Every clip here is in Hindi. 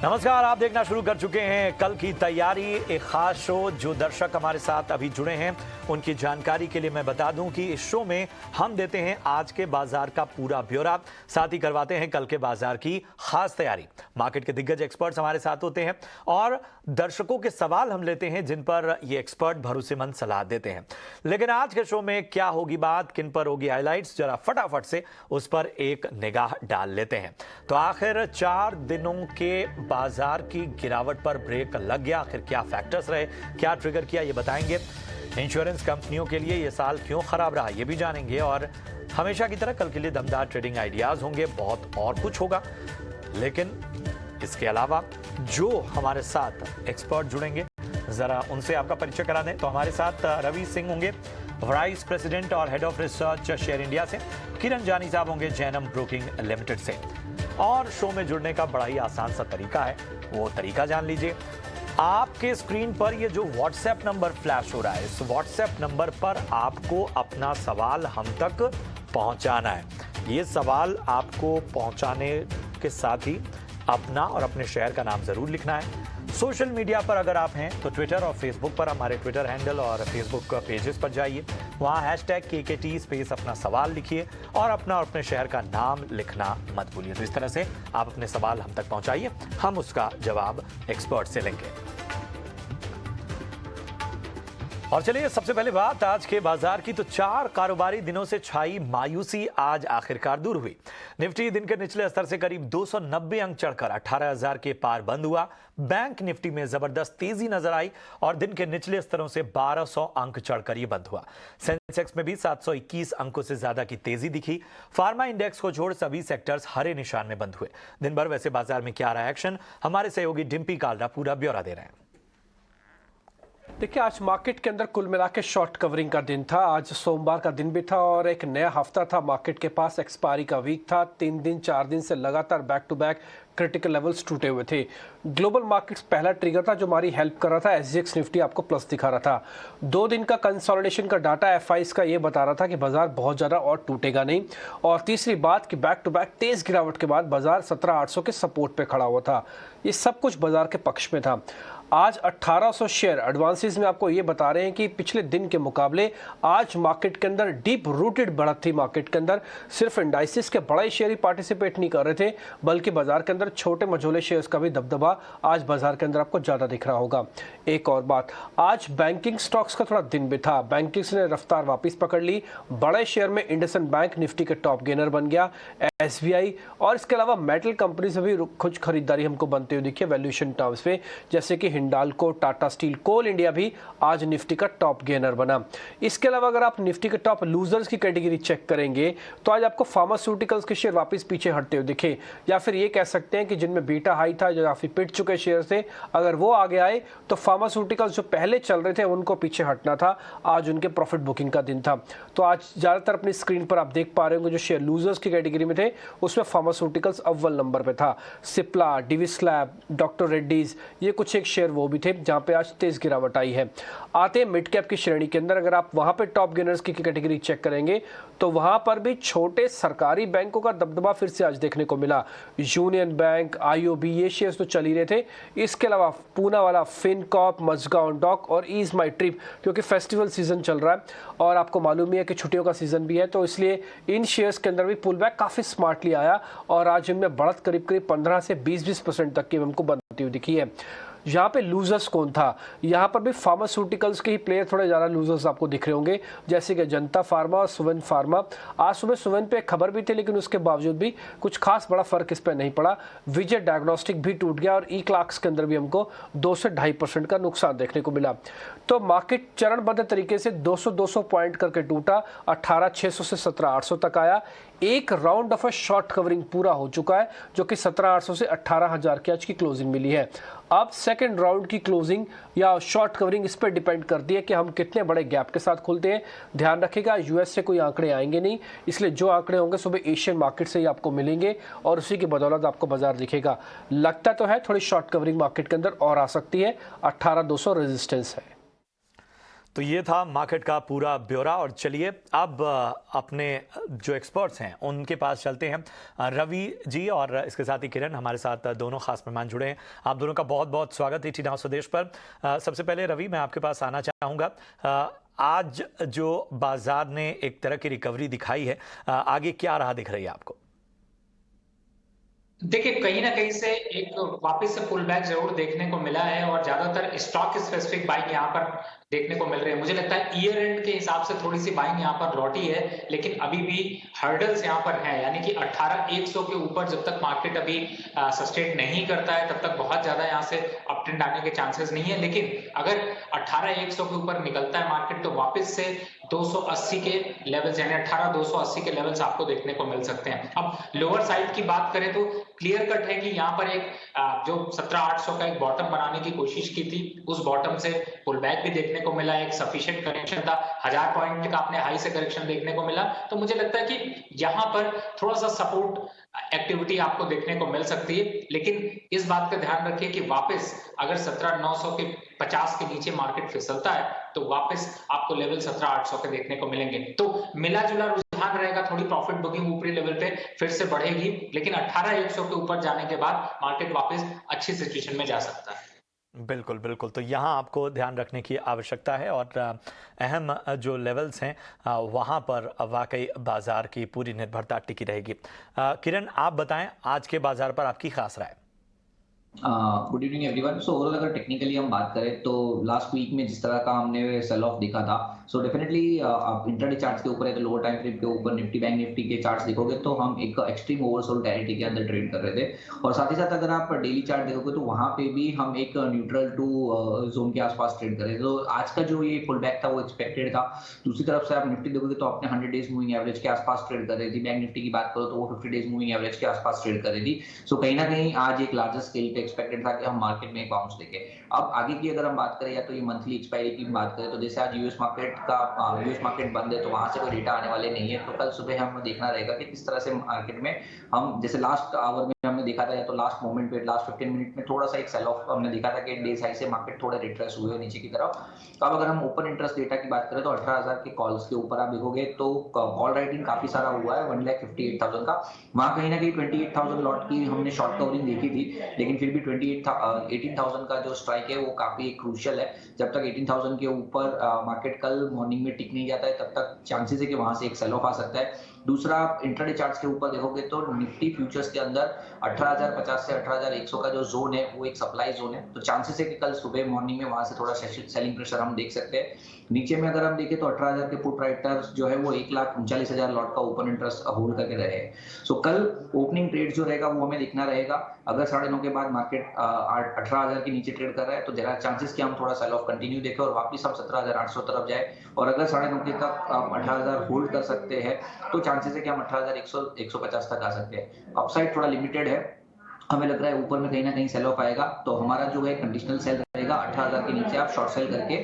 नमस्कार, आप देखना शुरू कर चुके हैं कल की तैयारी, एक खास शो। जो दर्शक हमारे साथ अभी जुड़े हैं उनकी जानकारी के लिए मैं बता दूं कि इस शो में हम देते हैं आज के बाजार का पूरा ब्यौरा, साथ ही करवाते हैं कल के बाजार की खास तैयारी। मार्केट के दिग्गज एक्सपर्ट्स हमारे साथ होते हैं और दर्शकों के सवाल हम लेते हैं जिन पर ये एक्सपर्ट भरोसेमंद सलाह देते हैं। लेकिन आज के शो में क्या होगी बात, किन पर होगी हाईलाइट्स, जरा फटाफट से उस पर एक निगाह डाल लेते हैं। तो आखिर 4 दिनों के बाजार की गिरावट पर ब्रेक लग गया। आखिर क्या फैक्टर्स रहे, क्या ट्रिगर किया, ये बताएंगे। इंश्योरेंस कंपनियों के लिए ये साल क्यों खराब रहा, ये भी जानेंगे। और हमेशा की तरह कल के लिए दमदार ट्रेडिंग आइडियाज होंगे, बहुत और कुछ होगा। लेकिन इसके अलावा जो हमारे साथ एक्सपर्ट जुड़ेंगे, जरा उनसे आपका परिचय करा दें। तो हमारे साथ रवि सिंह होंगे, वाइस प्रेसिडेंट और head of research share India से। किरण जानी साहब होंगे जैनम ब्रोकिंग लिमिटेड से। और शो में जुड़ने का बड़ा ही आसान सा तरीका है, वो तरीका जान लीजिए। आपके स्क्रीन पर ये जो व्हाट्सएप नंबर फ्लैश हो रहा है, इस व्हाट्सएप नंबर पर आपको अपना सवाल हम तक पहुंचाना है। ये सवाल आपको पहुंचाने के साथ ही अपना और अपने शहर का नाम जरूर लिखना है। सोशल मीडिया पर अगर आप हैं तो ट्विटर और फेसबुक पर हमारे ट्विटर हैंडल और फेसबुक पेजेस पर जाइए, वहाँ #KKT स्पेस अपना सवाल लिखिए और अपने शहर का नाम लिखना मत भूलिए। तो इस तरह से आप अपने सवाल हम तक पहुँचाइए, हम उसका जवाब एक्सपर्ट से लेंगे। और चलिए सबसे पहले बात आज के बाजार की। तो 4 कारोबारी दिनों से छाई मायूसी आज आखिरकार दूर हुई। निफ्टी दिन के निचले स्तर से करीब 290 अंक चढ़कर 18,000 के पार बंद हुआ। बैंक निफ्टी में जबरदस्त तेजी नजर आई और दिन के निचले स्तरों से 1200 अंक चढ़कर ये बंद हुआ। सेंसेक्स में भी 721 अंकों से ज्यादा की तेजी दिखी। फार्मा इंडेक्स को छोड़ सभी सेक्टर्स हरे निशान में बंद हुए। दिन भर वैसे बाजार में क्या रहा एक्शन, हमारे सहयोगी डिम्पी कालरा पूरा ब्यौरा दे रहे हैं। देखिए, आज मार्केट के अंदर कुल मिला के शॉर्ट कवरिंग का दिन था। आज सोमवार का दिन भी था और एक नया हफ्ता था। मार्केट के पास एक्सपायरी का वीक था। 3 दिन 4 दिन से लगातार back to back critical levels टूटे हुए थे। ग्लोबल मार्केट्स पहला ट्रिगर था जो हमारी हेल्प कर रहा था। SGX निफ्टी आपको प्लस दिखा रहा था। 2 दिन का कंसोलिडेशन का डाटा FIs का ये बता रहा था कि बाजार बहुत ज़्यादा और टूटेगा नहीं। और तीसरी बात कि बैक टू बैक तेज गिरावट के बाद बाजार 17,800 के सपोर्ट पे खड़ा हुआ था। ये सब कुछ बाजार के पक्ष में था। आज 1800 शेयर एडवांसेस में आपको ये बता रहे हैं कि पिछले दिन के मुकाबले आज मार्केट के अंदर डीप रूटेड बढ़त थी। मार्केट के अंदर सिर्फ इंडाइसिस के बड़े शेयर ही पार्टिसिपेट नहीं कर रहे थे, बल्कि बाजार के अंदर छोटे मझोले शेयर्स का भी दबदबा आज बाजार के अंदर आपको ज़्यादा दिख रहा होगा। एक और बात, आज बैंकिंग स्टॉक्स का थोड़ा दिन भी था। बैंकिंग्स ने रफ्तार वापस पकड़ ली। बड़े शेयर में इंडसइंड बैंक निफ्टी के टॉप गेनर बन गया। SBI और इसके अलावा मेटल कंपनी से भी कुछ खरीदारी हमको बनते हुए दिखी वैल्यूएशन टर्म्स पे, जैसे कि हिंडाल्को, टाटा स्टील, कोल इंडिया भी आज निफ्टी का टॉप गेनर बना। इसके अलावा अगर आप निफ्टी के टॉप लूजर्स की कैटेगरी चेक करेंगे तो आज आपको फार्मास्यूटिकल्स के शेयर वापस पीछे हटते हुए दिखे, या फिर ये कह सकते हैं कि जिनमें बीटा हाई था, जो काफी पिट चुके शेयर थे, अगर वो आगे आए तो फार्मास्यूटिकल्स जो पहले चल रहे थे उनको पीछे हटना था। आज उनके प्रॉफिट बुकिंग का दिन था। तो आज ज्यादातर अपनी स्क्रीन पर आप देख पा रहे होंगे जो शेयर लूजर्स की कैटेगरी में थे उसमें फार्मास्यूटिकल्स अव्वल नंबर पे था। सिप्ला, डिविस लैब, डॉक्टर रेड्डीज, ये कुछ एक शेयर वो भी थे जहां पे आज तेज गिरावट आई है। आते हैं मिड कैप की श्रेणी के अंदर, अगर आप वहां पे टॉप गेनर्स की कैटेगरी चेक करेंगे तो वहां पर भी छोटे सरकारी बैंकों का दबदबा फिर से आज देखने को मिला। यूनियन बैंक, IOB, ये शेयर्स तो चल ही रहे थे। इसके अलावा पूना वाला, फिनकॉर्प, मजगांव डॉक और ईज माई ट्रिप, क्योंकि फेस्टिवल सीजन चल रहा है और आपको मालूम ही है कि छुट्टियों का सीजन भी है, तो इसलिए इन शेयर्स के अंदर भी पुल बैक काफी स्मार्टली आया और आज इनमें बढ़त करीब 15 से 20% तक की हमको बनती हुई दिखी है। यहाँ पे लूजर्स कौन था? यहाँ पर भी फार्मास्यूटिकल्स के ही प्लेयर थोड़े ज़्यादा लूजर्स आपको दिख रहे होंगे, जैसे कि जनता फार्मा और सुवेन फार्मा। आज सुबह सुवेन पे एक खबर भी थी, लेकिन उसके बावजूद भी कुछ खास बड़ा फर्क इस पर नहीं पड़ा। विजय डायग्नोस्टिक भी टूट गया और E-क्लार्क्स के अंदर भी हमको 2 से 2.5% का नुकसान देखने को मिला। तो मार्केट चरणबद्ध तरीके से 200 पॉइंट करके टूटा, 18,600 से 17,800 तक आया। एक round of a short covering पूरा हो चुका है, जो कि 17,800 से 18,000 की आज की क्लोजिंग मिली है। अब सेकंड राउंड की क्लोजिंग या शॉर्ट कवरिंग इस पर डिपेंड करती है कि हम कितने बड़े गैप के साथ खुलते हैं। ध्यान रखिएगा, US से कोई आंकड़े आएंगे नहीं, इसलिए जो आंकड़े होंगे सुबह एशियन मार्केट से ही आपको मिलेंगे और उसी की बदौलत आपको बाजार दिखेगा। लगता तो है थोड़ी शॉर्ट कवरिंग मार्केट के अंदर और आ सकती है। 18,200 रेजिस्टेंस है। तो ये था मार्केट का पूरा ब्यौरा। और चलिए अब अपने जो एक्सपर्ट्स हैं उनके पास चलते हैं। रवि जी और इसके साथ ही किरण, हमारे साथ दोनों खास मेहमान जुड़े हैं। आप दोनों का बहुत बहुत स्वागत है ईटी नाउ स्वदेश पर। सबसे पहले रवि, मैं आपके पास आना चाहूँगा। आज जो बाजार ने एक तरह की रिकवरी दिखाई है, आगे क्या राह दिख रही है आपको? देखिए, कहीं ना कहीं से एक वापस से पुल बैक जरूर देखने को मिला है और ज्यादातर स्टॉक स्पेसिफिक बाइंग यहाँ पर देखने को मिल रही है। मुझे लगता है ईयर एंड के हिसाब से थोड़ी सी बाइंग यहाँ पर लौटी है, लेकिन अभी भी हर्डल्स यहाँ पर हैं, यानी कि 18,100 के ऊपर जब तक मार्केट अभी सस्टेन नहीं करता है तब तक बहुत ज्यादा यहाँ से अप ट्रेंड आने के चांसेस नहीं है। लेकिन अगर 18,100 के ऊपर निकलता है मार्केट तो वापस से 280 के लेवल्स यानी 18,280 के लेवल्स आपको देखने को मिल सकते हैं। अब लोअर साइड की बात करें तो क्लियर कट है कि यहाँ पर एक जो 17,800 का एक बॉटम बनाने की कोशिश की थी, उस बॉटम से पुल बैक भी देखने को मिला, एक सफिशिएंट करेक्शन था, 1000 पॉइंट का अपने हाई से करेक्शन देखने को मिला। तो मुझे लगता है कि यहाँ पर थोड़ा सा सपोर्ट एक्टिविटी आपको देखने को मिल सकती है, लेकिन इस बात का ध्यान रखिए कि वापस अगर 17,900 के 50 के नीचे मार्केट फिसलता है तो वापस आपको लेवल 17,800 के देखने को मिलेंगे। तो मिला जुला रुझान रहेगा, थोड़ी प्रॉफिट बुकिंग ऊपरी लेवल पे फिर से बढ़ेगी, लेकिन 18,100 के ऊपर जाने के बाद मार्केट वापस अच्छी सिचुएशन में जा सकता है। बिल्कुल बिल्कुल, तो यहाँ आपको ध्यान रखने की आवश्यकता है और अहम जो लेवल्स हैं वहाँ पर वाकई बाजार की पूरी निर्भरता टिकी रहेगी। किरण, आप बताएं आज के बाजार पर आपकी खास राय। Good evening everyone. So overall अगर टेक्निकली हम बात करें तो लास्ट वीक में जिस तरह का हमने सेल ऑफ देखा था, सो डेफिनेटली आप इंट्राडे चार्ट्स के ऊपर है तो लोअर टाइम फ्रेम के ऊपर निफ्टी बैंक निफ्टी के चार्ट्स देखोगे तो हम एक एक्सट्रीम ओवरसोल्ड टेरिटरी के अंदर ट्रेड कर रहे थे। और साथ ही साथ अगर आप डेली चार्ट देखोगे तो वहां पे भी हम एक न्यूट्रल टू जोन के आसपास ट्रेड कर रहे थे। तो आज का जो ये पुल बैक था वो एक्सपेक्टेड था। दूसरी तरफ से आप निफ्टी देखोगे तो आपने 100 डेज मूविंग एवरेज के आसपास ट्रेड कर रही थी। बैंक निफ्टी की बात करो तो वो 50 डेज मूविंग एवरेज के आसपास ट्रेड कर रही थी। सो कहीं ना कहीं आज एक लार्जर स्केल पे एक्सपेक्टेड था कि हम मार्केट में एक बाउंस देखें। अब आगे की अगर हम बात करें या तो ये मंथली एक्सपायरी की बात करें तो जैसे आज यूएस मार्केट बंद है तो वहां से कोई डेटा आने वाले नहीं है, तो कल सुबह हमें देखना रहेगा कि किस तरह से मार्केट में हम जैसे लास्ट आवर में हमने देखा था या तो लास्ट मोमेंट पे लास्ट 15 मिनट में थोड़ा सा एक सेल ऑफ हमने देखा था कि डेज हाई से मार्केट थोड़ा रिट्रेस हुए नीचे की तरफ। तो अब अगर हम ओपन इंटरेस्ट डेटा की बात करें तो 18,000 के कॉल्स के ऊपर आप देखोगे तो कॉल राइटिंग काफी सारा हुआ है 1,58,000 का। वहां कहीं ना कहीं 28,000 लॉट की हमने शॉर्ट कवरिंग देखी थी, लेकिन फिर भी 18,000 का जो स्ट्राइक है वो काफी क्रूशियल है। जब तक 18,000 के ऊपर मार्केट कल मॉर्निंग में टिक नहीं जाता है तब तक चांसेस है कि वहां से एक सेल ऑफ आ सकता है। दूसरा, इंट्राडे चार्ट्स के ऊपर देखोगे तो निफ्टी फ्यूचर्स के अंदर 18,050 से 18,100 का जो जोन है वो एक सप्लाई जोन है, तो चांसेस है कि कल सुबह मॉर्निंग में वहां से थोड़ा सेलिंग प्रेशर हम देख सकते हैं। नीचे में अगर हम देखें तो 18,000 के पुट राइटर्स जो है वो 1,39,000 लॉट का ओपन इंटरेस्ट होल्ड करके रहे हैं। सो कल ओपनिंग ट्रेड जो रहेगा वो हमें देखना रहेगा। अगर 9:30 के बाद मार्केट 18,000 के नीचे ट्रेड कर रहा है तो जरा चांसेस कि हम थोड़ा सेल ऑफ कंटिन्यू देखें और वापस हम 17,800 तरफ जाए। और अगर 9:30 तक 18,000 होल्ड कर सकते हैं तो चांसेस है कि हम 18,100 150 तक आ सकते हैं। अपसाइड थोड़ा लिमिटेड है, हमें लग रहा है ऊपर में कहीं ना कहीं सेल ऑफ आएगा, तो हमारा जो है कंडीशनल सेल रहेगा 18,000 के नीचे आप शॉर्ट सेल करके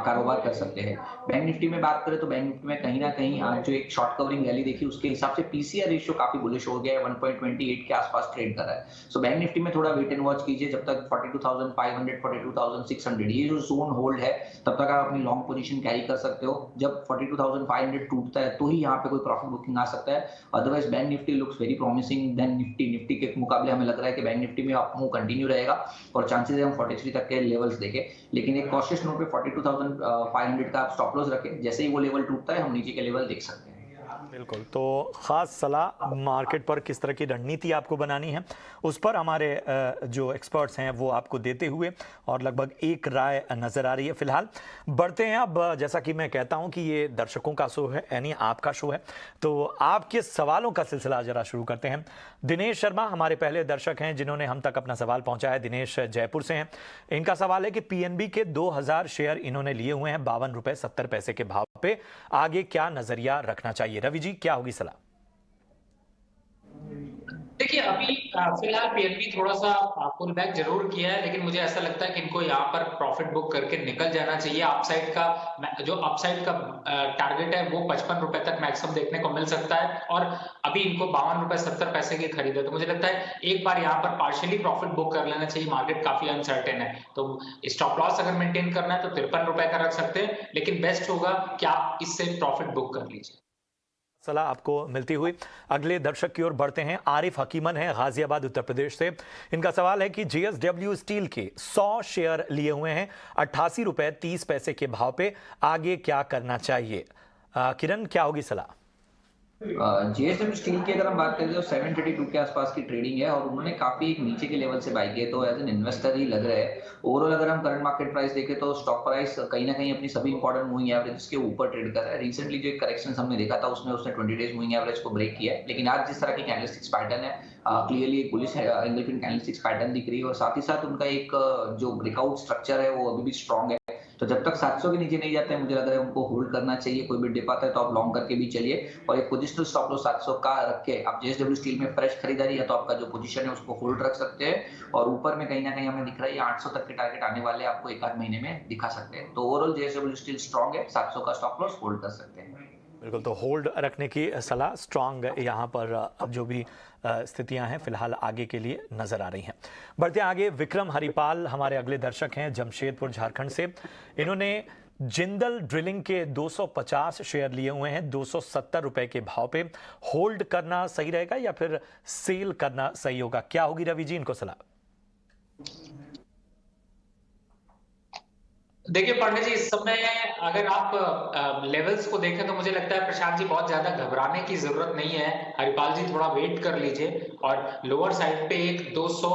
कारोबार कर सकते हैं। बैंक निफ्टी में बात करें तो बैंक निफ्टी में कहीं ना कहीं आज जो एक शॉर्ट कवरिंग रैली देखी उसके हिसाब से पीसीआर रेशियो काफी बुलिश हो गया है, 1.28 के आसपास ट्रेड कर रहा है। सो बैंक निफ्टी में थोड़ा वेट एंड वॉच कीजिए जब तक 42,500 42,600 ये जो जोन होल्ड है तब तक आप अपनी लॉन्ग पोजीशन कैरी कर सकते हो। जब 42,500 टूटता है तो ही यहाँ पे कोई प्रॉफिट बुकिंग आ सकता है। Otherwise bank Nifty looks very promising then Nifty के मुकाबले हमें लग रहा है कि बैंक निफ्टी में अप मूव कंटिन्यू रहेगा और चांसेस है हम 43 तक के लेवल्स देखें, लेकिन एक कॉशियस नोट पे 42,500 का आप स्टॉप लॉस रखें। जैसे ही वो लेवल टूटता है हम नीचे के लेवल देख सकते हैं। बिल्कुल, तो खास सलाह मार्केट पर किस तरह की रणनीति आपको बनानी है उस पर हमारे जो एक्सपर्ट्स हैं वो आपको देते हुए और लगभग एक राय नज़र आ रही है। फिलहाल बढ़ते हैं। अब जैसा कि मैं कहता हूं कि ये दर्शकों का शो है यानी आपका शो है, तो आपके सवालों का सिलसिला जरा शुरू करते हैं। दिनेश शर्मा हमारे पहले दर्शक हैं जिन्होंने हम तक अपना सवाल पहुंचाया। दिनेश जयपुर से हैं। इनका सवाल है कि पीएनबी के 2,000 शेयर इन्होंने लिए हुए हैं 52 रुपए 70 पैसे के भाव पे, आगे क्या नजरिया रखना चाहिए? रवि जी, क्या होगी सलाह? देखिए अभी फिलहाल पीएनबी थोड़ा सा पुल बैक जरूर किया है, लेकिन मुझे ऐसा लगता है कि इनको यहाँ पर प्रॉफिट बुक करके निकल जाना चाहिए। अपसाइड का टारगेट है वो 55 रुपए तक मैक्सिमम देखने को मिल सकता है, और अभी इनको 52 रुपए 70 पैसे की खरीद है। तो मुझे लगता है एक बार यहाँ पर पार्शियली प्रॉफिट बुक कर लेना चाहिए। मार्केट काफी अनसर्टेन है, तो स्टॉप लॉस अगर मेंटेन करना है तो 53 रुपए का रख सकते हैं, लेकिन बेस्ट होगा कि आप इससे प्रॉफिट बुक कर लीजिए। सलाह आपको मिलती हुई अगले दर्शक की ओर बढ़ते हैं। आरिफ हकीमन है गाजियाबाद उत्तर प्रदेश से। इनका सवाल है कि जेएसडब्ल्यू स्टील के 100 शेयर लिए हुए हैं 88 रुपए 30 पैसे के भाव पे, आगे क्या करना चाहिए? किरण, क्या होगी सलाह? जेएसडब्ल्यू स्टील की अगर हम बात करें तो 732 के आसपास की ट्रेडिंग है और उन्होंने काफी एक नीचे के लेवल से बाई किए, तो एज एन इन्वेस्टर ही लग रहा है। ओवरऑल अगर हम करंट मार्केट प्राइस देखें तो स्टॉक प्राइस कहीं ना कहीं अपनी सभी इंपॉर्टेंट मूविंग एवरेज के ऊपर ट्रेड कर रहा है। रिसेंटली जो एक करेक्शन हमने देखा था उसमें उसने 20 डेज मूविंग एवरेज को ब्रेक किया है, लेकिन आज जिस तरह की कैंडलस्टिक्स पैटर्न है, क्लियरली एक बुलिश एंगल्फिंग कैंडलस्टिक्स पैटर्न दिख रही है, और साथ ही साथ उनका एक जो ब्रेकआउट स्ट्रक्चर है वो अभी भी स्ट्रॉन्ग है। तो जब तक 700 के नीचे नहीं जाते हैं मुझे लग रहा है उनको होल्ड करना चाहिए। कोई भी डिप आता है तो आप लॉन्ग करके भी चलिए, और एक पोजिशनल स्टॉप लॉस 700 का रख के आप जेएसडब्ल्यू स्टील में फ्रेश खरीदारी है तो आपका जो पोजीशन है उसको होल्ड रख सकते हैं। और ऊपर में कहीं ना कहीं हमें दिख रहा है 800 तक के टारगेट आने वाले आपको एक आध महीने में दिखा सकते हैं। तो ओवरऑल जेएसडब्ल्यू स्टील स्ट्रॉन्ग है, 700 का स्टॉप लॉस होल्ड कर सकते हैं। बिल्कुल, तो होल्ड रखने की सलाह, स्ट्रांग यहाँ पर अब जो भी स्थितियां हैं फिलहाल आगे के लिए नजर आ रही हैं। बढ़ते आगे, विक्रम हरिपाल हमारे अगले दर्शक हैं जमशेदपुर झारखंड से। इन्होंने जिंदल ड्रिलिंग के 250 शेयर लिए हुए हैं 270 रुपए के भाव पे। होल्ड करना सही रहेगा या फिर सेल करना सही होगा? क्या होगी रवि जी, इनको सलाह? देखिए पंडित जी, इस समय अगर आप लेवल्स को देखें तो मुझे लगता है प्रशांत जी बहुत ज्यादा घबराने की जरूरत नहीं है। हरिपाल जी थोड़ा वेट कर लीजिए, और लोअर साइड पे एक 200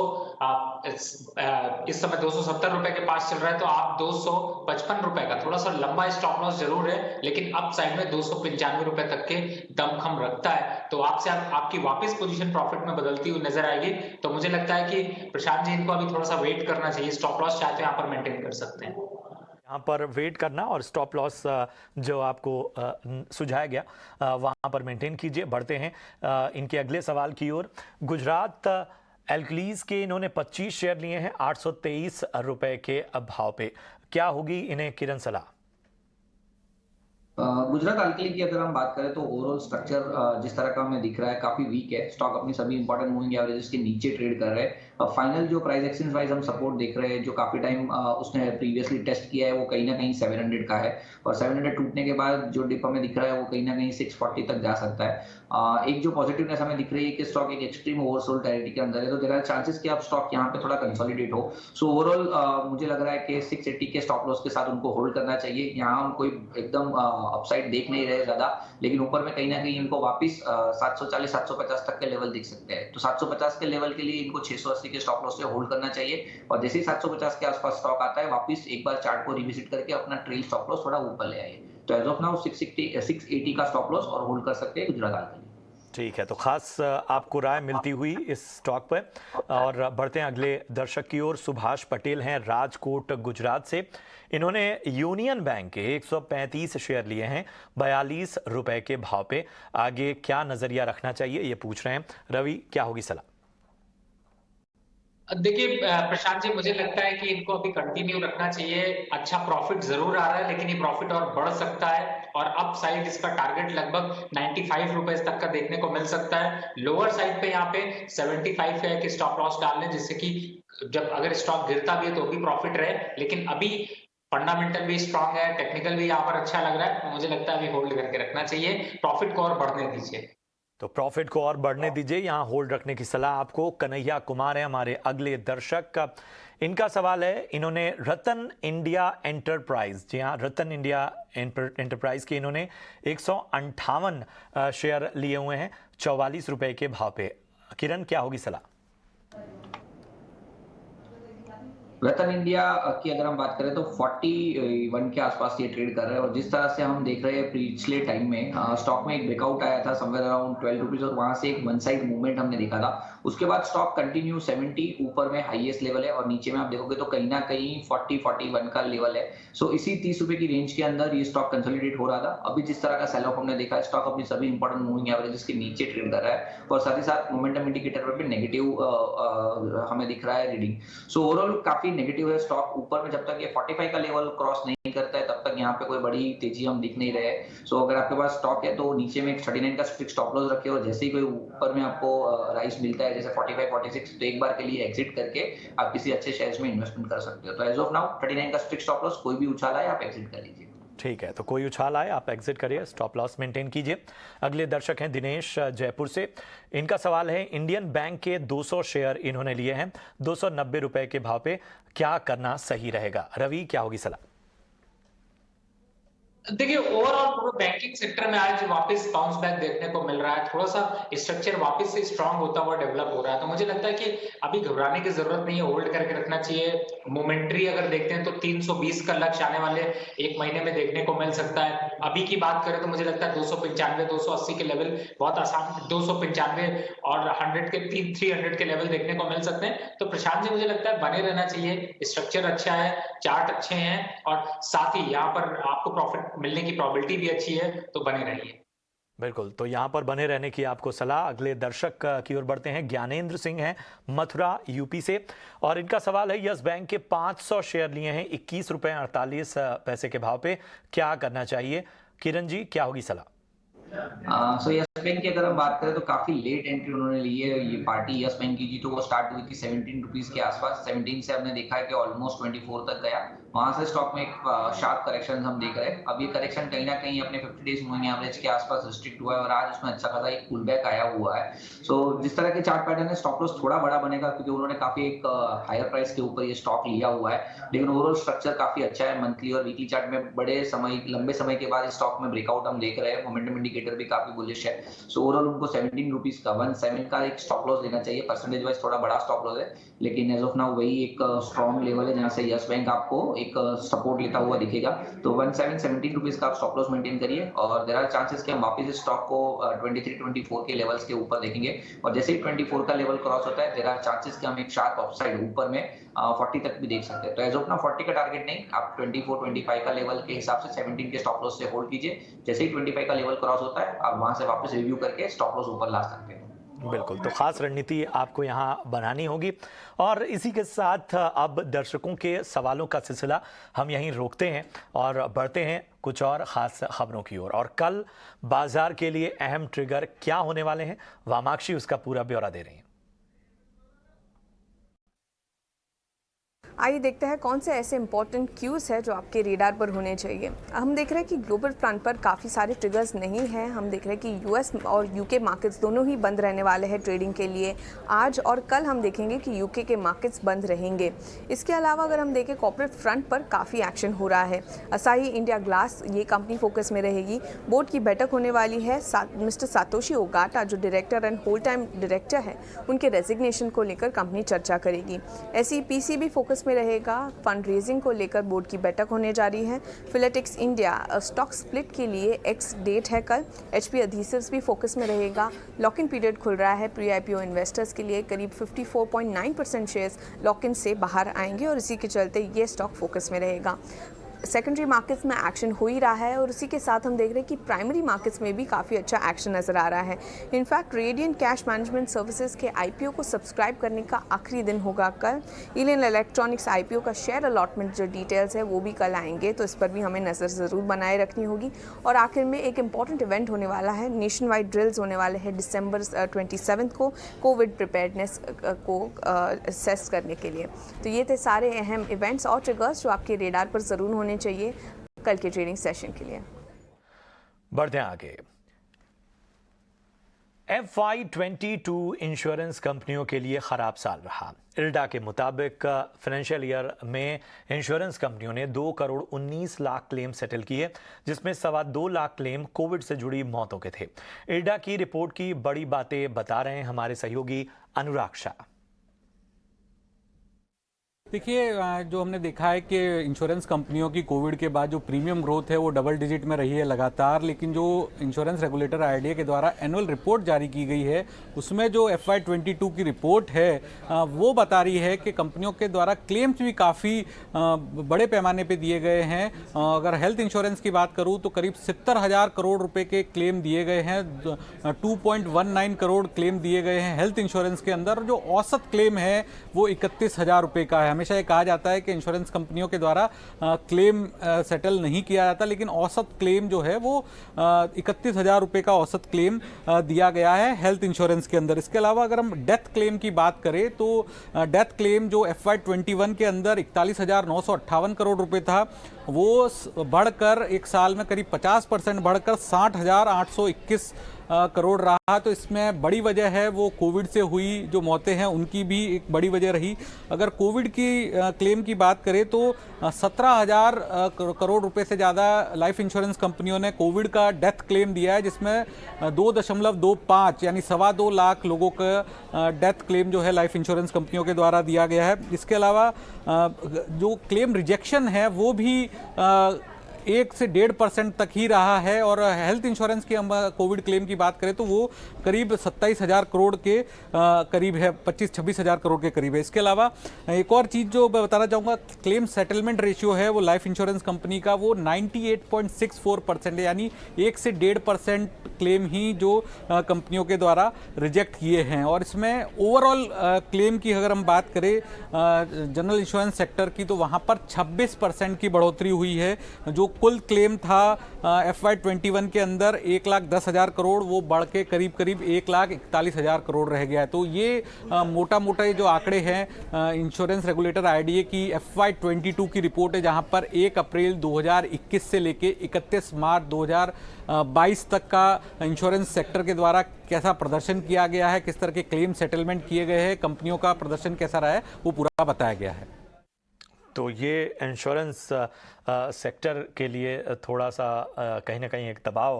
इस समय 270 रुपए के पास चल रहा है, तो आप 255 रुपए का थोड़ा सा लंबा स्टॉप लॉस जरूर है, लेकिन अप साइड में 295 रुपए तक के दमखम रखता है। तो आपकी वापस पोजीशन प्रॉफिट में बदलती हुई नजर आएगी। तो मुझे लगता है कि प्रशांत जी इनको अभी थोड़ा सा वेट करना चाहिए। स्टॉप लॉस चाहते हैं यहाँ पर मेंटेन कर सकते हैं। यहाँ पर वेट करना और स्टॉप लॉस जो आपको सुझाया गया वहाँ पर मेंटेन कीजिए। बढ़ते हैं इनके अगले सवाल की ओर। गुजरात एल्कलीज के इन्होंने 25 शेयर लिए हैं 823 रुपए के भाव पे। क्या होगी इन्हें किरण सलाह? गुजरात अल्कली की अगर हम बात करें तो ओवरऑल स्ट्रक्चर जिस तरह का हमें दिख रहा है काफी वीक है। स्टॉक अपनी सभी इंपॉर्टेंट मूविंग एवरेजेस के नीचे ट्रेड कर रहे हैं। फाइनल जो प्राइस एक्शन वाइज हम सपोर्ट देख रहे हैं जो काफी टाइम उसने प्रीवियसली टेस्ट किया है वो कहीं ना कहीं 700 का है, और 700 टूटने के बाद जो डिप हमें दिख रहा है वो कहीं ना कहीं 640 तक जा सकता है। एक जो पॉजिटिवनेस हमें दिख रही है कि स्टॉक एक एक्सट्रीम ओवरसोल्ड टेरिटरी के अंदर है, तो देयर आर चांसेस कि आप स्टॉक यहाँ पे थोड़ा कंसोलिडेट हो। सो ओवरऑल मुझे लग रहा है कि 680 के स्टॉप लॉस के साथ उनको होल्ड करना चाहिए। यहाँ हम कोई एकदम अपसाइड देख नहीं रहे ज्यादा, लेकिन ऊपर में कहीं ना कहीं इनको वापस 740 750 तक के लेवल दिख सकते हैं। तो 750 के लेवल के लिए इनको 680 के स्टॉप लॉस से होल्ड करना चाहिए, और जैसे ही 750 के आसपास स्टॉक आता है वापस एक बार चार्ट को रिविजिट करके अपना ट्रेल स्टॉप लॉस थोड़ा ऊपर ले आइए। तो एज ऑफ नाउ 680 का स्टॉप लॉस और होल्ड कर सकते हैं गुजरात अल्कली। ठीक है, तो खास आपको राय मिलती हुई इस स्टॉक पर। और बढ़ते हैं अगले दर्शक की ओर। सुभाष पटेल हैं राजकोट गुजरात से। इन्होंने यूनियन बैंक के 135 शेयर लिए हैं 42 रुपए के भाव पे। आगे क्या नजरिया रखना चाहिए ये पूछ रहे हैं। रवि, क्या होगी सलाह? देखिए प्रशांत जी, मुझे लगता है कि इनको अभी कंटिन्यू रखना चाहिए। अच्छा प्रॉफिट जरूर आ रहा है, लेकिन ये प्रॉफिट और बढ़ सकता है, और अप साइड इसका टारगेट लगभग 95 रुपए तक का देखने को मिल सकता है। लोअर साइड पे यहाँ पे 75 है कि स्टॉप लॉस डाल लें, जिससे कि जब अगर स्टॉक गिरता भी है तो भी प्रॉफिट रहे। लेकिन अभी फंडामेंटल भी स्ट्रांग है, टेक्निकल भी यहाँ पर अच्छा लग रहा है, तो मुझे लगता है अभी होल्ड करके रखना चाहिए। प्रॉफिट को और बढ़ने दीजिए। तो प्रॉफिट को और बढ़ने दीजिए, यहाँ होल्ड रखने की सलाह आपको। कन्हैया कुमार है हमारे अगले दर्शक। इनका सवाल है, इन्होंने रतन इंडिया एंटरप्राइज, जी हाँ रतन इंडिया एंटरप्राइज के इन्होंने 158 शेयर लिए हुए हैं 44 रुपए के भाव पे। किरण, क्या होगी सलाह? रतन इंडिया की अगर हम बात करें तो 41 के आसपास ये ट्रेड कर रहा है और जिस तरह से हम देख रहे हैं पिछले टाइम में स्टॉक में एक ब्रेकआउट आया था समवेयर अराउंड 12 रुपीज और वहां से एक वन साइड मूवमेंट हमने देखा था। उसके बाद स्टॉक कंटिन्यू 70 ऊपर में हाईएस्ट लेवल है और नीचे में आप देखोगे तो कहीं ना कहीं 40-41 का लेवल है। सो इसी 30 रुपए की रेंज के अंदर ये स्टॉक कंसोलिडेट हो रहा था। अभी जिस तरह का सेल ऑफ हमने देखा है स्टॉक अपनी सभी इंपॉर्टेंट मूविंग एवरेजेस के नीचे ट्रेड कर रहा है और साथ ही साथ मोमेंटम इंडिकेटर पर भी नेगेटिव हमें दिख रहा है रीडिंग। सो ओवरऑल काफी नेगेटिव है स्टॉक ऊपर में। जब तक ये 45 का लेवल क्रॉस नहीं करता है तब तक यहाँ पे कोई बड़ी तेजी हम दिख नहीं रहे। सो अगर आपके पास स्टॉक है तो नीचे में 39 का स्ट्रिक्ट स्टॉप लॉस रखे और जैसे ही कोई ऊपर में आपको राइस मिलता है जैसे 45-46 तो एक बार के लिए एग्जिट करके आप किसी अच्छे शेयर्स में इन्वेस्टमेंट कर सकते हो। तो एज ऑफ नाउ 39 का स्ट्रिक्ट स्टॉप लॉस कोई भी उछाला है आप एग्जिट कर लीजिए। ठीक है, तो कोई उछाल आए आप एग्जिट करिए, स्टॉप लॉस मेंटेन कीजिए। अगले दर्शक हैं दिनेश जयपुर से। इनका सवाल है इंडियन बैंक के 200 शेयर इन्होंने लिए हैं 290 रुपए के भाव पे, क्या करना सही रहेगा? रवि, क्या होगी सलाह? देखिए ओवरऑल पूरे बैंकिंग सेक्टर में आज वापस बाउंस बैक देखने को मिल रहा है। थोड़ा सा स्ट्रक्चर वापस से स्ट्रांग होता हुआ डेवलप हो रहा है। तो मुझे लगता है कि अभी घबराने की जरूरत नहीं है, होल्ड करके रखना चाहिए। मोमेंट्री अगर देखते हैं तो 320 का लक्ष्य आने वाले एक महीने में देखने को मिल सकता है। अभी की बात करें तो मुझे लगता है 295-280 के लेवल बहुत आसान, 295 और 100 के 300 के लेवल देखने को मिल सकते हैं। तो प्रशांत जी मुझे लगता है बने रहना चाहिए। स्ट्रक्चर अच्छा है, चार्ट अच्छे हैं और साथ ही यहाँ पर आपको प्रॉफिट मिलने की प्रोबेबिलिटी भी अच्छी है, तो बने रहिए। बिल्कुल, तो यहाँ पर बने रहने की आपको सलाह। अगले दर्शक की ओर बढ़ते हैं। ज्ञानेंद्र सिंह हैं मथुरा यूपी से और इनका सवाल है यस बैंक के 500 शेयर लिए हैं 21 रुपए 48 पैसे के भाव पे, क्या करना चाहिए? किरण जी, क्या होगी सलाह? सो यस बैंक की अगर हम बात करें तो काफी लेट एंट्री उन्होंने ली है। ये पार्टी यस बैंक की जी तो वो स्टार्ट हुई थी 17 रुपीज के आसपास। 17 से हमने देखा है कि ऑलमोस्ट 24 तक गया। वहां से स्टॉक में एक शार्प करेक्शन हम देख रहे हैं। अब ये करेक्शन कहीं ना कहीं अपने 50 डेज मूविंग एवरेज के आसपास रिस्ट्रिक्ट हुआ है और आज उसमें अच्छा खासा एक पुल बैक आया हुआ है। सो जिस तरह के चार्ट पैटर्न है स्टॉप लॉस थोड़ा बड़ा बनेगा क्योंकि उन्होंने काफी एक हायर प्राइस के ऊपर ये स्टॉक लिया हुआ है। लेकिन ओवरऑल स्ट्रक्चर काफी अच्छा है। मंथली और वीकली चार्ट में बड़े समय लंबे समय के बाद स्टॉक में ब्रेकआउट हम देख रहे हैं। मोमेंटम इंडिकेटर भी काफी बुलिश है। सो ओवरऑल उनको 17 रुपीज का 17 का एक स्टॉप लॉस लेना चाहिए। परसेंटेज वाइज थोड़ा बड़ा स्टॉप लॉस है लेकिन एज ऑफ नाउ वही एक स्ट्रॉन्ग लेवल है जहां से यस बैंक आपको एक सपोर्ट लेता हुआ दिखेगा। तो 17 रुपीज का आप स्टॉप लॉस मेंटेन करिए और देयर आर चांसेस कि हम वापस इस स्टॉक को 23-24 के लेवल्स के ऊपर देखेंगे और जैसे ही 24 का लेवल क्रॉस होता है देयर आर चांसेस कि हम एक शार्प अपसाइड ऊपर में 40 तक भी देख सकते हैं। तो एज ऑफ नाउ 40 का टारगेट नहीं, आप 24-25 का लेवल के हिसाब से 17 के स्टॉप लॉस से होल्ड कीजिए। जैसे ही 25 का लेवल क्रॉस होता है आप वहां से वापस रिव्यू करके स्टॉप लॉस ऊपर ला सकते हैं। बिल्कुल, तो खास रणनीति आपको यहाँ बनानी होगी। और इसी के साथ अब दर्शकों के सवालों का सिलसिला हम यहीं रोकते हैं और बढ़ते हैं कुछ और ख़ास खबरों की ओर। और कल बाजार के लिए अहम ट्रिगर क्या होने वाले हैं, वामाक्षी उसका पूरा ब्यौरा दे रही हैं। आइए देखते हैं कौन से ऐसे इंपॉर्टेंट क्यूज़ है जो आपके रेडार पर होने चाहिए। हम देख रहे हैं कि ग्लोबल फ्रंट पर काफ़ी सारे ट्रिगर्स नहीं हैं। हम देख रहे हैं कि यूएस और यूके मार्केट्स दोनों ही बंद रहने वाले हैं ट्रेडिंग के लिए। आज और कल हम देखेंगे कि यूके के मार्केट्स बंद रहेंगे। इसके अलावा अगर हम देखें कॉर्पोरेट फ्रंट पर काफ़ी एक्शन हो रहा है। असाही इंडिया ग्लास ये कंपनी फोकस में रहेगी। बोर्ड की बैठक होने वाली है। मिस्टर सातोशी ओगाटा जो director and whole time director है उनके रेजिग्नेशन को लेकर कंपनी चर्चा करेगी। एसईपीसी भी फोकस में रहेगा। फंड रेजिंग को लेकर बोर्ड की बैठक होने जा रही है। फिलेटिक्स इंडिया स्टॉक स्प्लिट के लिए एक्स डेट है कल। एचपी अधीसिव्स भी फोकस में रहेगा। लॉक इन पीरियड खुल रहा है प्री आईपीओ इन्वेस्टर्स के लिए। करीब 54.9% शेयर्स लॉक इन से बाहर आएंगे और इसी के चलते ये स्टॉक फोकस में रहेगा। सेकेंडरी मार्केट्स में एक्शन हो ही रहा है और उसी के साथ हम देख रहे हैं कि प्राइमरी मार्केट्स में भी काफ़ी अच्छा एक्शन नज़र आ रहा है। In fact radiant cash management services के आईपीओ को सब्सक्राइब करने का आखिरी दिन होगा कल। इलियन इलेक्ट्रॉनिक्स आईपीओ का शेयर अलॉटमेंट जो डिटेल्स है वो भी कल आएंगे, तो इस पर भी हमें नज़र ज़रूर बनाए रखनी होगी। और आखिर में एक इंपॉर्टेंट इवेंट होने वाला है, नेशन वाइड ड्रिल्स होने वाले हैं दिसंबर 27 को कोविड प्रिपेयर्डनेस को असेस करने के लिए। तो ये थे सारे अहम इवेंट्स और ट्रिगर्स जो आपके रेडार पर ज़रूर होने चाहिए कल के ट्रेडिंग सेशन के लिए। बढ़ते हैं आगे। FY22 इंश्योरेंस कंपनियों के लिए खराब साल रहा। इल्डा के मुताबिक फाइनेंशियल ईयर में इंश्योरेंस कंपनियों ने 2 करोड़ 19 लाख क्लेम सेटल किए, जिसमें 2.25 लाख क्लेम कोविड से जुड़ी मौतों के थे। इल्डा की रिपोर्ट की बड़ी बातें बता रहे हैं हमारे सहयोगी अनुराग शाह। देखिए जो हमने देखा है कि इंश्योरेंस कंपनियों की कोविड के बाद जो प्रीमियम ग्रोथ है वो डबल डिजिट में रही है लगातार, लेकिन जो इंश्योरेंस रेगुलेटर आईडीए के द्वारा एनुअल रिपोर्ट जारी की गई है उसमें जो FY22 की रिपोर्ट है वो बता रही है कि कंपनियों के द्वारा क्लेम्स भी काफ़ी बड़े पैमाने पे दिए गए हैं। अगर हेल्थ इंश्योरेंस की बात करूँ तो करीब 70,000 करोड़ रुपए के क्लेम दिए गए हैं, 2.19 करोड़ क्लेम दिए गए हैं हेल्थ इंश्योरेंस के अंदर। जो औसत क्लेम है वो 31,000 रुपये का है। हमेशा ये कहा जाता है कि इंश्योरेंस कंपनियों के द्वारा क्लेम सेटल नहीं किया जाता, लेकिन औसत क्लेम जो है वो 31,000 रुपये का औसत क्लेम दिया गया है हेल्थ इंश्योरेंस के अंदर। इसके अलावा अगर हम डेथ क्लेम की बात करें तो डेथ क्लेम जो FY21 के अंदर 41,958 करोड़ रुपए था वो बढ़कर एक साल में करीब 50% बढ़कर 60,821 करोड़ रहा। तो इसमें बड़ी वजह है वो कोविड से हुई जो मौतें हैं उनकी भी एक बड़ी वजह रही। अगर कोविड की क्लेम की बात करें तो 17,000 करोड़ रुपए से ज़्यादा लाइफ इंश्योरेंस कंपनियों ने कोविड का डेथ क्लेम दिया है, जिसमें 2.25 यानी 2.25 लाख लोगों का डेथ क्लेम जो है लाइफ इंश्योरेंस कंपनियों के द्वारा दिया गया है। इसके अलावा जो क्लेम रिजेक्शन है वो भी 1 से 1.5% तक ही रहा है। और हेल्थ इंश्योरेंस की हम कोविड क्लेम की बात करें तो वो करीब 27,000 करोड़ के करीब है, 25-26,000 करोड़ के करीब है। इसके अलावा एक और चीज़ जो मैं बताना चाहूँगा, क्लेम सेटलमेंट रेशियो है वो लाइफ इंश्योरेंस कंपनी का वो 98.64% है, यानी 1 से 1.5% क्लेम ही जो कंपनियों के द्वारा रिजेक्ट किए हैं। और इसमें ओवरऑल क्लेम की अगर हम बात करें जनरल इंश्योरेंस सेक्टर की तो वहाँ पर 26% की बढ़ोतरी हुई है। जो कुल क्लेम था FY21 के अंदर 1,10,000 करोड़ वो बढ़ के करीब 1,41,000 करोड़ रह गया है। तो ये मोटा मोटा ये जो आंकड़े हैं इंश्योरेंस रेगुलेटर आईडीए की FY22 की रिपोर्ट है, जहां पर 1 अप्रैल 2021 से लेके 31 मार्च 2022 तक का इंश्योरेंस सेक्टर के द्वारा कैसा प्रदर्शन किया गया है, किस तरह के क्लेम सेटलमेंट किए गए हैं, कंपनियों का प्रदर्शन कैसा रहा है, वो पूरा बताया गया है। तो ये इंश्योरेंस सेक्टर के लिए थोड़ा सा कहीं ना कहीं एक दबाव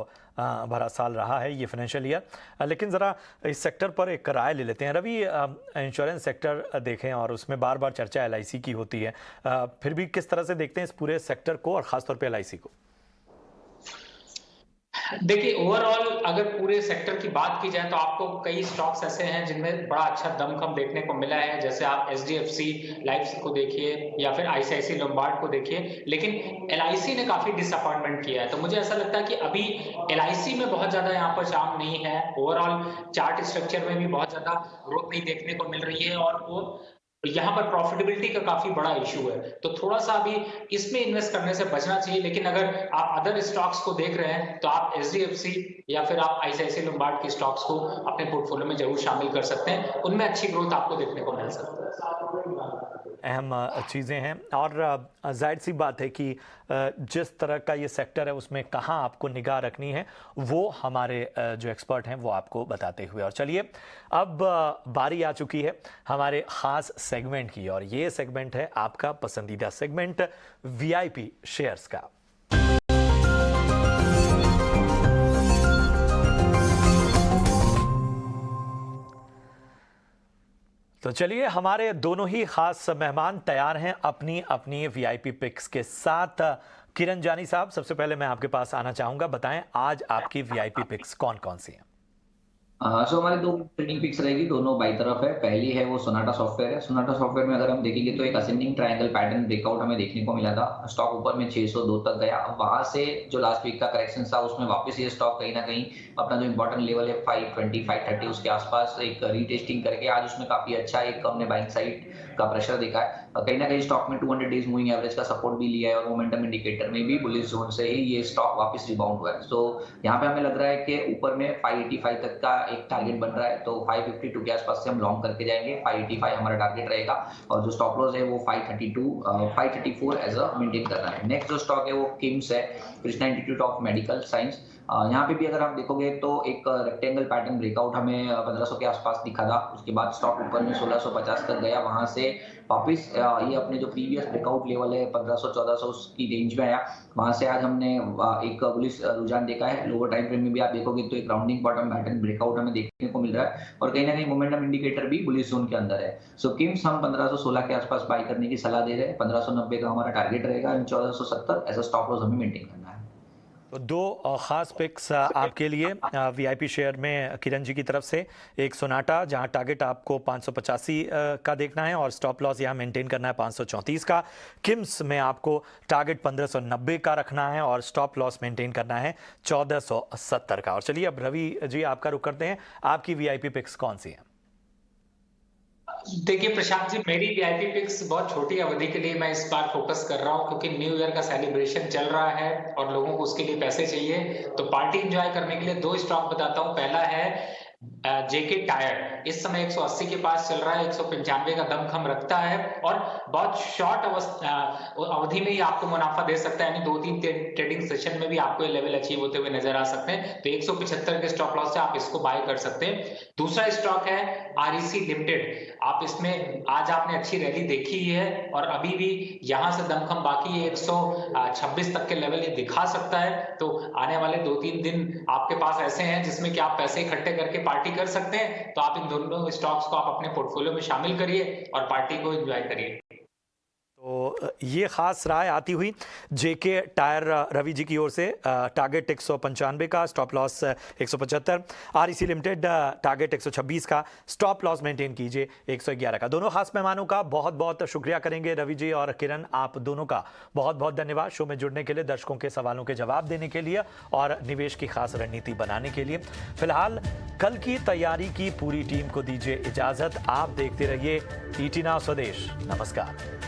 भरा साल रहा है ये फाइनेंशियल ईयर। लेकिन ज़रा इस सेक्टर पर एक राय ले लेते हैं। रवि, इंश्योरेंस सेक्टर देखें और उसमें बार बार चर्चा LIC की होती है, फिर भी किस तरह से देखते हैं इस पूरे सेक्टर को और ख़ासतौर पे LIC को? देखिए, ओवरऑल अगर पूरे सेक्टर की बात की जाए तो आपको कई स्टॉक्स ऐसे हैं जिनमें बड़ा अच्छा दमखम देखने को मिला है। जैसे आप HDFC लाइफ को देखिए या फिर ICICI लोम्बार्ड को देखिए, लेकिन LIC ने काफी डिसअपॉइंटमेंट किया है। तो मुझे ऐसा लगता है कि अभी LIC में बहुत ज्यादा यहाँ पर चार्म नहीं है। ओवरऑल चार्ट स्ट्रक्चर में भी बहुत ज्यादा ग्रोथ नहीं देखने को मिल रही है और वो यहाँ पर प्रॉफिटेबिलिटी का काफी बड़ा इशू है। तो थोड़ा सा अभी इसमें इन्वेस्ट करने से बचना चाहिए। लेकिन अगर आप अदर स्टॉक्स को देख रहे हैं तो आप HDFC या फिर आप ICICI लोम्बार्ड के स्टॉक्स को अपने पोर्टफोलियो में जरूर शामिल कर सकते हैं, उनमें अच्छी ग्रोथ आपको देखने को मिल सकती है। अहम चीज़ें हैं और जाहिर सी बात है कि जिस तरह का ये सेक्टर है उसमें कहाँ आपको निगाह रखनी है वो हमारे जो एक्सपर्ट हैं वो आपको बताते हुए। और चलिए अब बारी आ चुकी है हमारे ख़ास सेगमेंट की, और ये सेगमेंट है आपका पसंदीदा सेगमेंट VIP शेयर्स का। तो चलिए हमारे दोनों ही खास मेहमान तैयार हैं अपनी अपनी VIP पिक्स के साथ। किरण जानी साहब, सबसे पहले मैं आपके पास आना चाहूंगा, बताएं आज आपकी VIP पिक्स कौन कौन सी हैं? सो हमारी 2 ट्रेडिंग पिक्स रहेगी, दोनों बाई तरफ है। पहली है वो सोनाटा सॉफ्टवेयर है। सोनाटा सॉफ्टवेयर में अगर हम देखेंगे तो एक असेंडिंग ट्रायंगल पैटर्न ब्रेकआउट हमें देखने को मिला था। स्टॉक ऊपर में 602 तक गया। अब वहां से जो लास्ट वीक का करेक्शन था उसमें वापस ये स्टॉक कहीं ना कहीं अपना जो इंपॉर्टेंट लेवल है 520 530 उसके आसपास एक रीटेस्टिंग करके आज उसमें काफी अच्छा एक हमने बाइंग साइड का प्रेशर देखा है। कहीं ना कहीं स्टॉक में 200 डेज मूविंग एवरेज का सपोर्ट भी लिया है और मोमेंटम इंडिकेटर में भी बुलिश जोन से ही ये स्टॉक वापस रिबाउंड हुआ है। सो यहाँ पे हमें लग रहा है कि ऊपर में 585 तक का एक टारगेट बन रहा है, तो 552 के आसपास से हम लॉन्ग करके जाएंगे। 585 हमारा टारगेट रहेगा और जो स्टॉप लॉस है वो 534 एज अ मेंटेन करना है। नेक्स्ट जो स्टॉक है वो किम्स है, Krishna institute of medical science. यहाँ पे भी अगर आप देखोगे तो एक रेक्टेंगल पैटर्न ब्रेकआउट हमें 1500 के आसपास दिखा था। उसके बाद स्टॉक ऊपर में 1650 तक गया, वहां से वापस ये अपने जो प्रीवियस ब्रेकआउट लेवल है 1500-1400 की रेंज में आया। वहां से आज हमने एक बुलिश रुझान देखा है। लोअर टाइम फ्रेम में भी आप देखोगे तो एक राउंडिंग बॉटम पैटर्न ब्रेकआउट हमें देखने को मिल रहा है और कहीं ना कहीं मोमेंटम इंडिकेटर भी बुलिश जोन के अंदर है। सो किम्स हम 1516 के आसपास बाय करने की सलाह दे रहे हैं। 1590 का हमारा टारगेट रहेगा, 1470 एज अ स्टॉप लॉस हमें मेंटेन करना है। तो दो खास पिक्स आपके लिए वीआईपी शेयर में किरण जी की तरफ से, एक सोनाटा जहां टारगेट आपको 585 का देखना है और स्टॉप लॉस यहां मेंटेन करना है 534 का। किम्स में आपको टारगेट 1590 का रखना है और स्टॉप लॉस मेंटेन करना है 1470 का। और चलिए अब रवि जी आपका रुख करते हैं, आपकी वीआईपी पिक्स कौन सी है? देखिए प्रशांत जी, मेरी वीआईपी पिक्स बहुत छोटी अवधि के लिए मैं इस बार फोकस कर रहा हूं, क्योंकि न्यू ईयर का सेलिब्रेशन चल रहा है और लोगों को उसके लिए पैसे चाहिए। तो पार्टी एंजॉय करने के लिए दो स्टॉक बताता हूं। पहला है जेके टायर, इस समय 180 के पास चल रहा है, 195 का दमखम रखता है और बहुत शॉर्ट अवधि में ही आपको मुनाफा दे सकता है, यानी 2-3 ट्रेडिंग सेशन में भी आपको ये लेवल अचीव होते हुए नजर आ सकते हैं। तो 175 के स्टॉप लॉस से आप इसको बाय कर सकते हैं। दूसरा स्टॉक है आरईसी लिमिटेड। आप इसमें आज आपने अच्छी रैली देखी ही है और अभी भी यहां से दमखम बाकी है, 126 तक के लेवल ये दिखा सकता है। तो आने वाले 2-3 दिन आपके पास ऐसे हैं जिसमें कि आप पैसे इकट्ठे करके पार्टी कर सकते हैं। तो आप इन दोनों स्टॉक्स को आप अपने पोर्टफोलियो में शामिल करिए और पार्टी को एंजॉय करिए। तो ये खास राय आती हुई जेके टायर रवि जी की ओर से, टारगेट 195 का, stop loss 175। REC limited target 126 का, स्टॉप लॉस मेंटेन कीजिए 111 का। दोनों खास मेहमानों का बहुत बहुत शुक्रिया करेंगे। रवि जी और किरण, आप दोनों का बहुत बहुत धन्यवाद शो में जुड़ने के लिए, दर्शकों के सवालों के जवाब देने के लिए और निवेश की खास रणनीति बनाने के लिए। फिलहाल कल की तैयारी की पूरी टीम को दीजिए इजाजत। आप देखते रहिए ईटी नाउ स्वदेश। नमस्कार।